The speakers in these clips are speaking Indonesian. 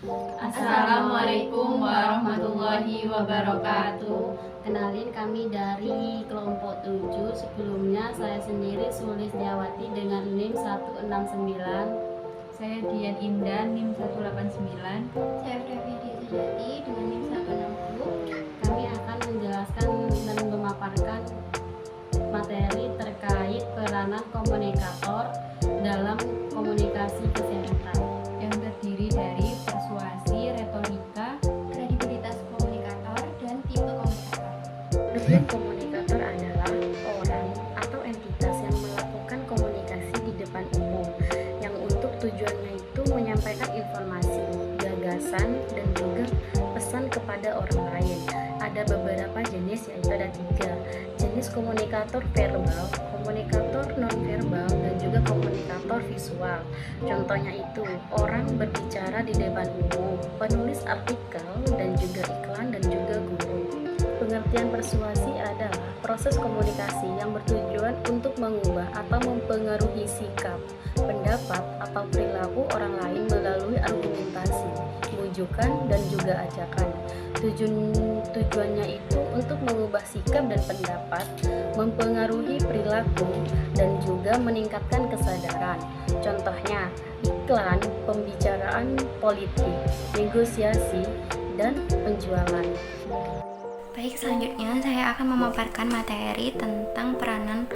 Assalamualaikum warahmatullahi wabarakatuh. Kenalin, kami dari kelompok 7. Sebelumnya saya sendiri Sulistiawati dengan NIM 169. Saya Dian Indah, NIM 189. Saya Feby Sejati dengan NIM 160. Kami akan menjelaskan dan memaparkan materi terkait peranan komunikator dalam komunikasi kesehatan yang terdiri dari persuasi, retorika, Kredibilitas komunikator dan tipe komunikator. Tujuan komunikator adalah orang atau entitas yang melakukan komunikasi di depan umum, yang untuk tujuannya itu menyampaikan informasi, gagasan, dan juga pesan kepada orang lain. Ada beberapa jenis, yaitu ada 3 jenis: komunikator verbal, komunikator non-verbal, dan juga komunikator visual. Contohnya itu orang berbicara di depan umum, penulis artikel, dan juga iklan, dan juga guru. Pengertian persuasi adalah proses komunikasi yang bertujuan untuk mengubah atau mempengaruhi sikap, pendapat, atau perilaku orang lain melalui argumentasi, bujukan, dan juga ajakan. Tujuannya itu untuk mengubah sikap dan pendapat, mempengaruhi perilaku, dan juga meningkatkan kesadaran. Contohnya, iklan, pembicaraan politik, negosiasi, dan penjualan. Baik, selanjutnya saya akan memaparkan materi tentang peranan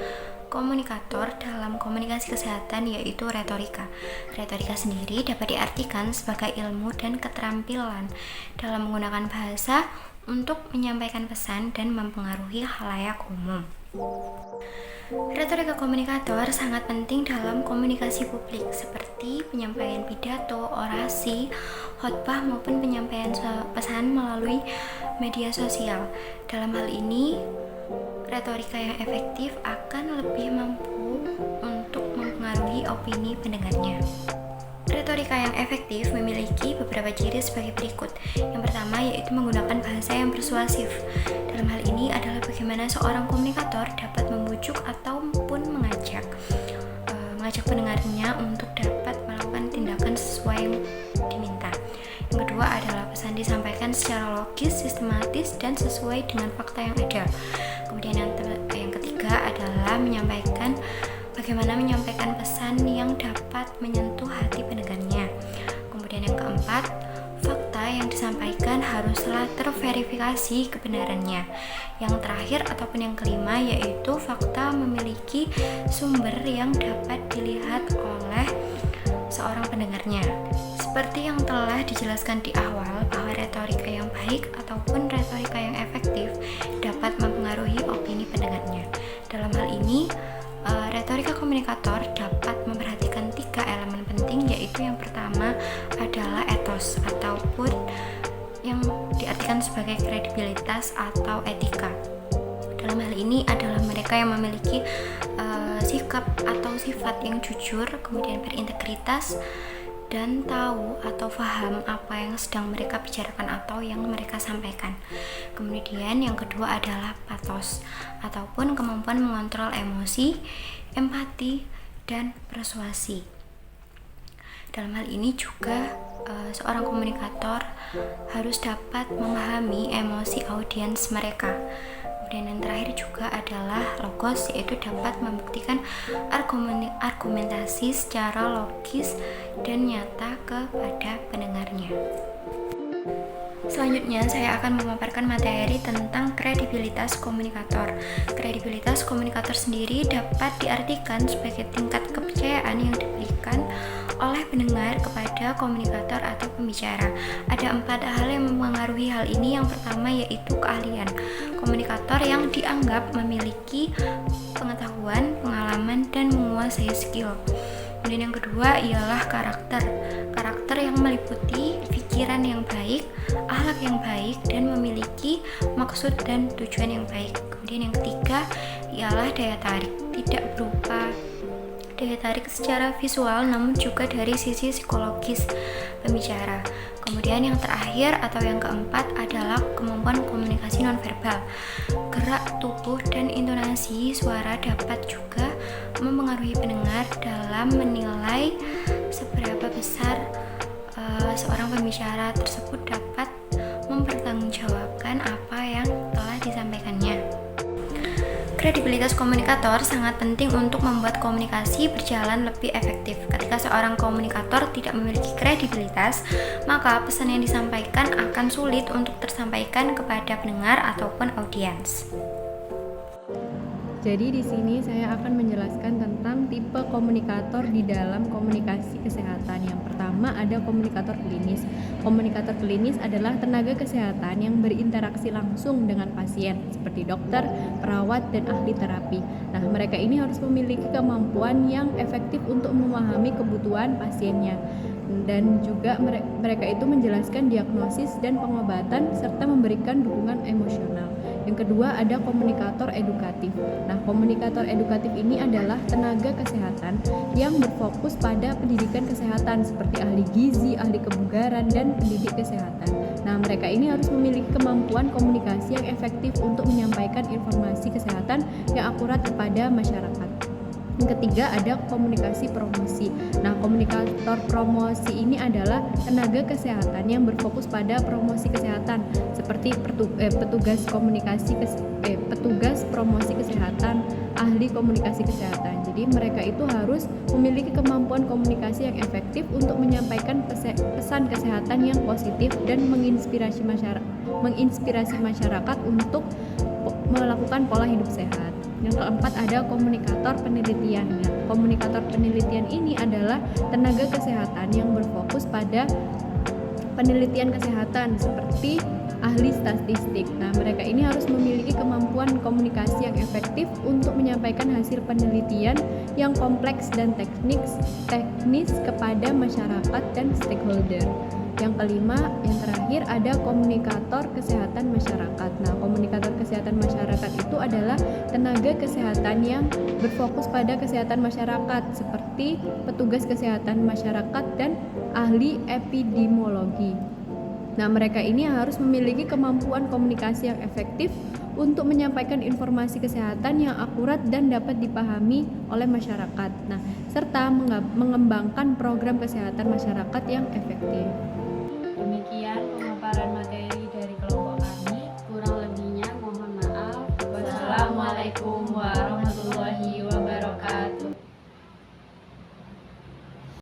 komunikator dalam komunikasi kesehatan, yaitu retorika. Retorika sendiri dapat diartikan sebagai ilmu dan keterampilan dalam menggunakan bahasa untuk menyampaikan pesan dan mempengaruhi khalayak umum. Retorika komunikator sangat penting dalam komunikasi publik, seperti penyampaian pidato, orasi, khotbah, maupun penyampaian pesan melalui media sosial. Dalam hal ini, retorika yang efektif akan lebih mampu untuk mempengaruhi opini pendengarnya. Retorika yang efektif memiliki beberapa ciri sebagai berikut. Yang pertama yaitu menggunakan bahasa yang persuasif. Dalam hal ini adalah bagaimana seorang komunikator dapat membujuk ataupun mengajak pendengarnya untuk dapat melakukan tindakan sesuai yang diminta. Yang kedua adalah pesan disampaikan secara logis, sistematis, dan sesuai dengan fakta yang ada. Kemudian yang ketiga adalah bagaimana menyampaikan pesan yang dapat menyentuh hati pendengarnya. Kemudian yang keempat, fakta yang disampaikan haruslah terverifikasi kebenarannya. Yang terakhir ataupun yang kelima yaitu fakta memiliki sumber yang dapat dilihat oleh seorang pendengarnya. Seperti yang telah dijelaskan di awal, bahwa retorika yang baik ataupun retorika yang efektif dapat mempengaruhi opini pendengarnya. Dalam hal ini, retorika komunikator dapat memperhatikan 3 elemen penting, yaitu yang pertama adalah etos ataupun yang diartikan sebagai kredibilitas atau etika. Dalam hal ini adalah mereka yang memiliki sikap atau sifat yang jujur, kemudian berintegritas, dan tahu atau paham apa yang sedang mereka bicarakan atau yang mereka sampaikan. Kemudian yang kedua adalah patos ataupun kemampuan mengontrol emosi, empati, dan persuasi. Dalam hal ini juga seorang komunikator harus dapat memahami emosi audiens mereka. Kemudian yang terakhir juga adalah logos, yaitu dapat membuktikan argumentasi secara logis dan nyata kepada pendengarnya. Selanjutnya saya akan memaparkan materi tentang kredibilitas komunikator. Kredibilitas komunikator sendiri dapat diartikan sebagai tingkat kepercayaan yang diberikan oleh pendengar kepada komunikator atau pembicara. Ada 4 hal yang mempengaruhi hal ini. Yang pertama yaitu keahlian. Komunikator yang dianggap memiliki pengetahuan, pengalaman, dan menguasai skill. Kemudian yang kedua ialah karakter yang meliputi pikiran yang baik, akhlak yang baik, dan memiliki maksud dan tujuan yang baik. Kemudian yang ketiga ialah daya tarik, tidak berupa daya tarik secara visual namun juga dari sisi psikologis pembicara. Kemudian yang terakhir atau yang keempat adalah kemampuan komunikasi nonverbal. Gerak tubuh dan intonasi suara dapat juga mempengaruhi pendengar dalam menilai seberapa besar bahwa seorang pembicara tersebut dapat mempertanggungjawabkan apa yang telah disampaikannya. Kredibilitas komunikator sangat penting untuk membuat komunikasi berjalan lebih efektif. Ketika seorang komunikator tidak memiliki kredibilitas, maka pesan yang disampaikan akan sulit untuk tersampaikan kepada pendengar ataupun audiens. Jadi di sini saya akan menjelaskan tentang tipe komunikator di dalam komunikasi kesehatan. Yang pertama ada komunikator klinis. Komunikator klinis adalah tenaga kesehatan yang berinteraksi langsung dengan pasien seperti dokter, perawat, dan ahli terapi. Nah, mereka ini harus memiliki kemampuan yang efektif untuk memahami kebutuhan pasiennya. Dan juga mereka itu menjelaskan diagnosis dan pengobatan serta memberikan dukungan emosional. Yang kedua ada komunikator edukatif. Nah, komunikator edukatif ini adalah tenaga kesehatan yang berfokus pada pendidikan kesehatan seperti ahli gizi, ahli kebugaran, dan pendidik kesehatan. Nah, mereka ini harus memiliki kemampuan komunikasi yang efektif untuk menyampaikan informasi kesehatan yang akurat kepada masyarakat. Yang ketiga ada komunikasi promosi. Nah, komunikator promosi ini adalah tenaga kesehatan yang berfokus pada promosi kesehatan seperti petugas promosi kesehatan, ahli komunikasi kesehatan. Jadi mereka itu harus memiliki kemampuan komunikasi yang efektif untuk menyampaikan pesan kesehatan yang positif dan menginspirasi masyarakat untuk melakukan pola hidup sehat. Yang keempat ada komunikator penelitian. Nah, komunikator penelitian ini adalah tenaga kesehatan yang berfokus pada penelitian kesehatan seperti ahli statistik. Nah, mereka ini harus memiliki kemampuan komunikasi yang efektif untuk menyampaikan hasil penelitian yang kompleks dan teknis kepada masyarakat dan stakeholder. Yang kelima, yang terakhir ada komunikator kesehatan masyarakat. Nah, komunikator kesehatan masyarakat itu adalah tenaga kesehatan yang berfokus pada kesehatan masyarakat seperti petugas kesehatan masyarakat dan ahli epidemiologi. Nah, mereka ini harus memiliki kemampuan komunikasi yang efektif untuk menyampaikan informasi kesehatan yang akurat dan dapat dipahami oleh masyarakat. Nah, serta mengembangkan program kesehatan masyarakat yang efektif.